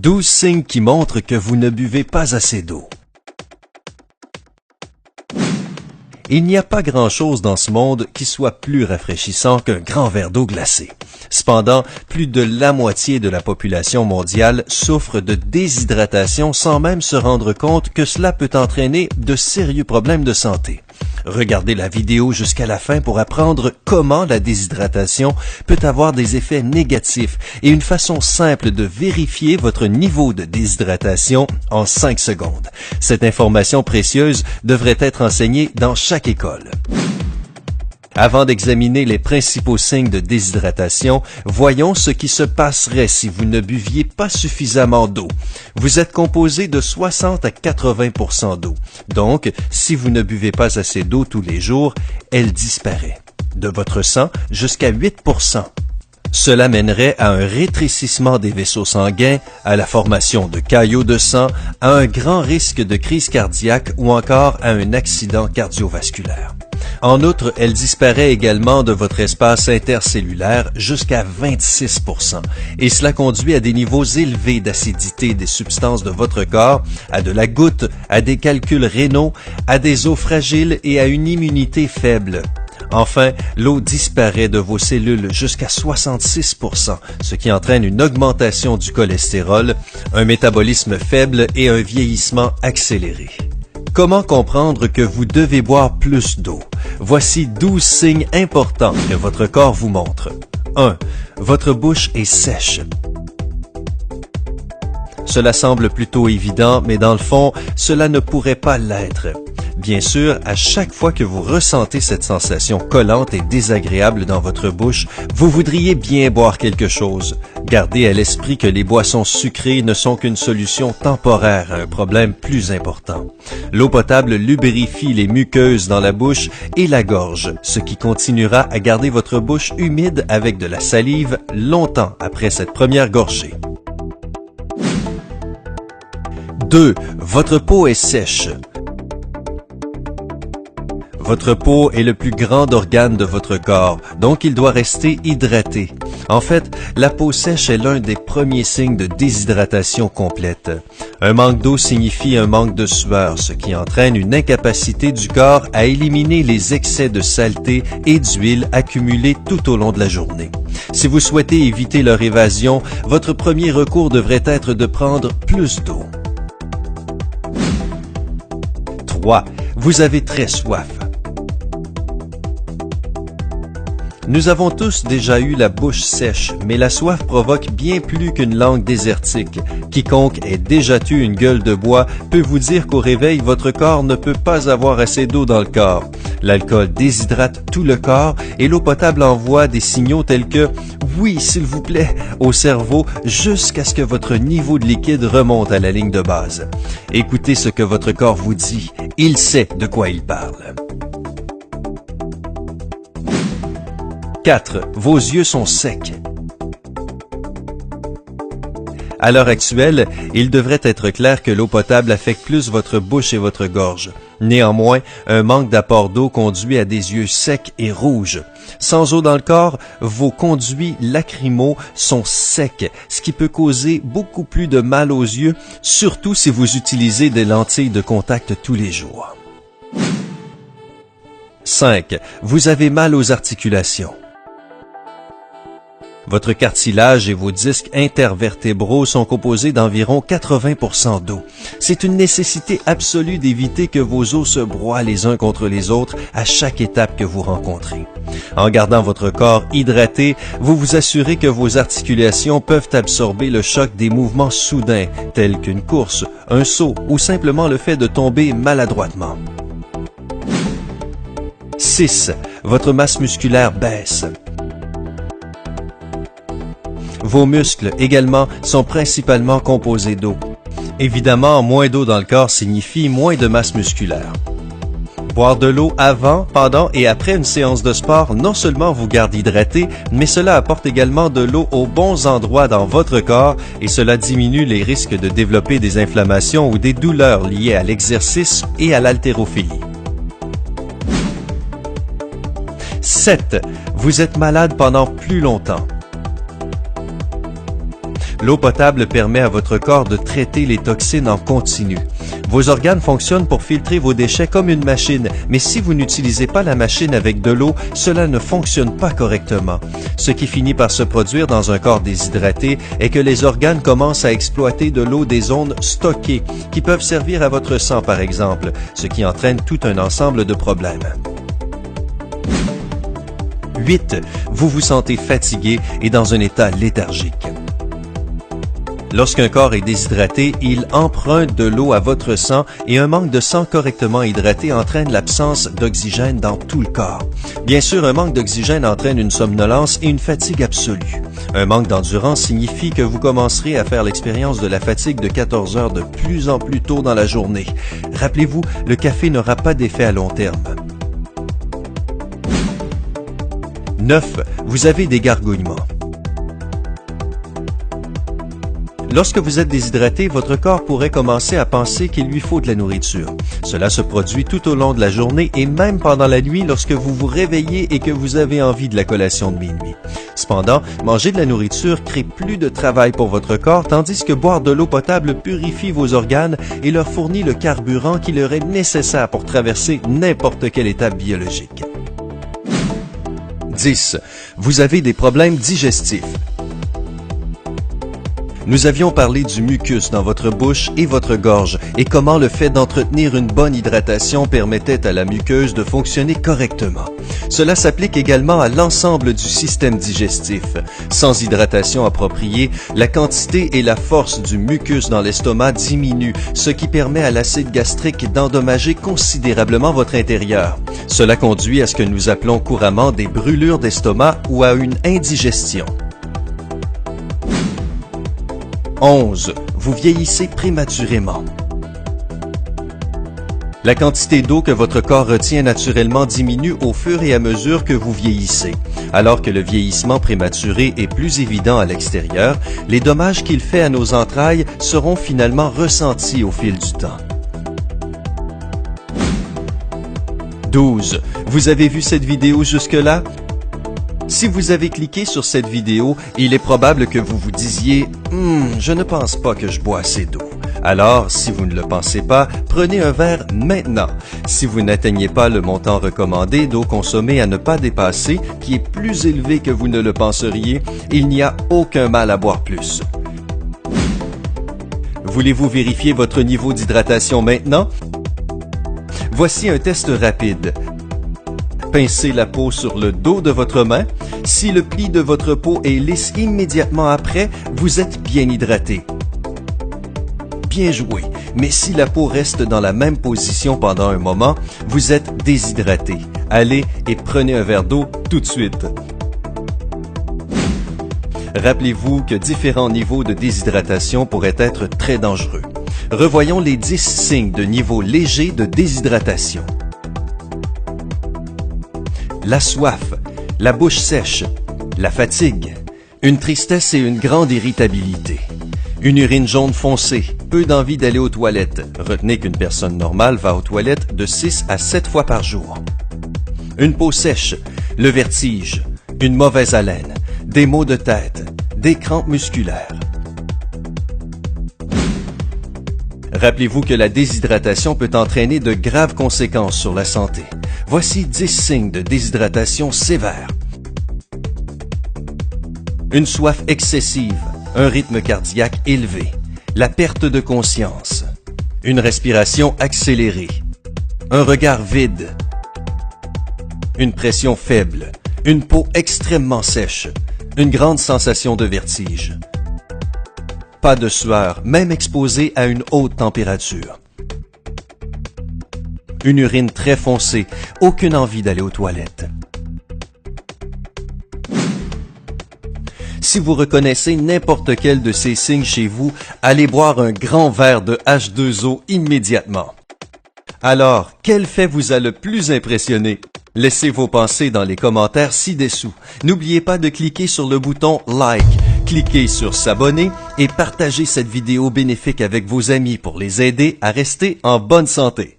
12 signes qui montrent que vous ne buvez pas assez d'eau. Il n'y a pas grand-chose dans ce monde qui soit plus rafraîchissant qu'un grand verre d'eau glacée. Cependant, plus de la moitié de la population mondiale souffre de déshydratation sans même se rendre compte que cela peut entraîner de sérieux problèmes de santé. Regardez la vidéo jusqu'à la fin pour apprendre comment la déshydratation peut avoir des effets négatifs et une façon simple de vérifier votre niveau de déshydratation en 5 secondes. Cette information précieuse devrait être enseignée dans chaque école. Avant d'examiner les principaux signes de déshydratation, voyons ce qui se passerait si vous ne buviez pas suffisamment d'eau. Vous êtes composé de 60 à 80% d'eau. Donc, si vous ne buvez pas assez d'eau tous les jours, elle disparaît. De votre sang, jusqu'à 8%. Cela mènerait à un rétrécissement des vaisseaux sanguins, à la formation de caillots de sang, à un grand risque de crise cardiaque ou encore à un accident cardiovasculaire. En outre, elle disparaît également de votre espace intercellulaire jusqu'à 26%, et cela conduit à des niveaux élevés d'acidité des substances de votre corps, à de la goutte, à des calculs rénaux, à des os fragiles et à une immunité faible. Enfin, l'eau disparaît de vos cellules jusqu'à 66%, ce qui entraîne une augmentation du cholestérol, un métabolisme faible et un vieillissement accéléré. Comment comprendre que vous devez boire plus d'eau? Voici 12 signes importants que votre corps vous montre. 1. Votre bouche est sèche. Cela semble plutôt évident, mais dans le fond, cela ne pourrait pas l'être. Bien sûr, à chaque fois que vous ressentez cette sensation collante et désagréable dans votre bouche, vous voudriez bien boire quelque chose. Gardez à l'esprit que les boissons sucrées ne sont qu'une solution temporaire à un problème plus important. L'eau potable lubrifie les muqueuses dans la bouche et la gorge, ce qui continuera à garder votre bouche humide avec de la salive longtemps après cette première gorgée. 2. Votre peau est sèche. Votre peau est le plus grand organe de votre corps, donc il doit rester hydraté. En fait, la peau sèche est l'un des premiers signes de déshydratation complète. Un manque d'eau signifie un manque de sueur, ce qui entraîne une incapacité du corps à éliminer les excès de saleté et d'huile accumulés tout au long de la journée. Si vous souhaitez éviter leur évasion, votre premier recours devrait être de prendre plus d'eau. 3. Vous avez très soif. Nous avons tous déjà eu la bouche sèche, mais la soif provoque bien plus qu'une langue désertique. Quiconque ait déjà eu une gueule de bois peut vous dire qu'au réveil, votre corps ne peut pas avoir assez d'eau dans le corps. L'alcool déshydrate tout le corps et l'eau potable envoie des signaux tels que « oui, s'il vous plaît » au cerveau jusqu'à ce que votre niveau de liquide remonte à la ligne de base. Écoutez ce que votre corps vous dit. Il sait de quoi il parle. 4. Vos yeux sont secs. À l'heure actuelle, il devrait être clair que l'eau potable affecte plus votre bouche et votre gorge. Néanmoins, un manque d'apport d'eau conduit à des yeux secs et rouges. Sans eau dans le corps, vos conduits lacrymaux sont secs, ce qui peut causer beaucoup plus de mal aux yeux, surtout si vous utilisez des lentilles de contact tous les jours. 5. Vous avez mal aux articulations. Votre cartilage et vos disques intervertébraux sont composés d'environ 80% d'eau. C'est une nécessité absolue d'éviter que vos os se broient les uns contre les autres à chaque étape que vous rencontrez. En gardant votre corps hydraté, vous vous assurez que vos articulations peuvent absorber le choc des mouvements soudains, tels qu'une course, un saut ou simplement le fait de tomber maladroitement. 6. Votre masse musculaire baisse. Vos muscles, également, sont principalement composés d'eau. Évidemment, moins d'eau dans le corps signifie moins de masse musculaire. Boire de l'eau avant, pendant et après une séance de sport non seulement vous garde hydraté, mais cela apporte également de l'eau aux bons endroits dans votre corps et cela diminue les risques de développer des inflammations ou des douleurs liées à l'exercice et à l'haltérophilie. 7. Vous êtes malade pendant plus longtemps. L'eau potable permet à votre corps de traiter les toxines en continu. Vos organes fonctionnent pour filtrer vos déchets comme une machine, mais si vous n'utilisez pas la machine avec de l'eau, cela ne fonctionne pas correctement. Ce qui finit par se produire dans un corps déshydraté est que les organes commencent à exploiter de l'eau des zones stockées, qui peuvent servir à votre sang par exemple, ce qui entraîne tout un ensemble de problèmes. 8. Vous vous sentez fatigué et dans un état léthargique. Lorsqu'un corps est déshydraté, il emprunte de l'eau à votre sang et un manque de sang correctement hydraté entraîne l'absence d'oxygène dans tout le corps. Bien sûr, un manque d'oxygène entraîne une somnolence et une fatigue absolue. Un manque d'endurance signifie que vous commencerez à faire l'expérience de la fatigue de 14 heures de plus en plus tôt dans la journée. Rappelez-vous, le café n'aura pas d'effet à long terme. 9. Vous avez des gargouillements. Lorsque vous êtes déshydraté, votre corps pourrait commencer à penser qu'il lui faut de la nourriture. Cela se produit tout au long de la journée et même pendant la nuit lorsque vous vous réveillez et que vous avez envie de la collation de minuit. Cependant, manger de la nourriture crée plus de travail pour votre corps, tandis que boire de l'eau potable purifie vos organes et leur fournit le carburant qui leur est nécessaire pour traverser n'importe quelle étape biologique. 10. Vous avez des problèmes digestifs. Nous avions parlé du mucus dans votre bouche et votre gorge et comment le fait d'entretenir une bonne hydratation permettait à la muqueuse de fonctionner correctement. Cela s'applique également à l'ensemble du système digestif. Sans hydratation appropriée, la quantité et la force du mucus dans l'estomac diminuent, ce qui permet à l'acide gastrique d'endommager considérablement votre intérieur. Cela conduit à ce que nous appelons couramment des brûlures d'estomac ou à une indigestion. 11. Vous vieillissez prématurément. La quantité d'eau que votre corps retient naturellement diminue au fur et à mesure que vous vieillissez. Alors que le vieillissement prématuré est plus évident à l'extérieur, les dommages qu'il fait à nos entrailles seront finalement ressentis au fil du temps. 12. Vous avez vu cette vidéo jusque-là? Si vous avez cliqué sur cette vidéo, il est probable que vous vous disiez « je ne pense pas que je bois assez d'eau ». Alors, si vous ne le pensez pas, prenez un verre maintenant. Si vous n'atteignez pas le montant recommandé d'eau consommée à ne pas dépasser, qui est plus élevé que vous ne le penseriez, il n'y a aucun mal à boire plus. Voulez-vous vérifier votre niveau d'hydratation maintenant? Voici un test rapide. Pincez la peau sur le dos de votre main. Si le pli de votre peau est lisse immédiatement après, vous êtes bien hydraté. Bien joué, mais si la peau reste dans la même position pendant un moment, vous êtes déshydraté. Allez et prenez un verre d'eau tout de suite. Rappelez-vous que différents niveaux de déshydratation pourraient être très dangereux. Revoyons les 10 signes de niveau léger de déshydratation. La soif, la bouche sèche, la fatigue, une tristesse et une grande irritabilité, une urine jaune foncée, peu d'envie d'aller aux toilettes. Retenez qu'une personne normale va aux toilettes de 6 à 7 fois par jour. Une peau sèche, le vertige, une mauvaise haleine, des maux de tête, des crampes musculaires. Rappelez-vous que la déshydratation peut entraîner de graves conséquences sur la santé. Voici 10 signes de déshydratation sévère. Une soif excessive, un rythme cardiaque élevé, la perte de conscience, une respiration accélérée, un regard vide, une pression faible, une peau extrêmement sèche, une grande sensation de vertige. Pas de sueur, même exposé à une haute température. Une urine très foncée, aucune envie d'aller aux toilettes. Si vous reconnaissez n'importe quel de ces signes chez vous, allez boire un grand verre de H2O immédiatement. Alors, quel fait vous a le plus impressionné? Laissez vos pensées dans les commentaires ci-dessous. N'oubliez pas de cliquer sur le bouton « Like ». Cliquez sur s'abonner et partagez cette vidéo bénéfique avec vos amis pour les aider à rester en bonne santé.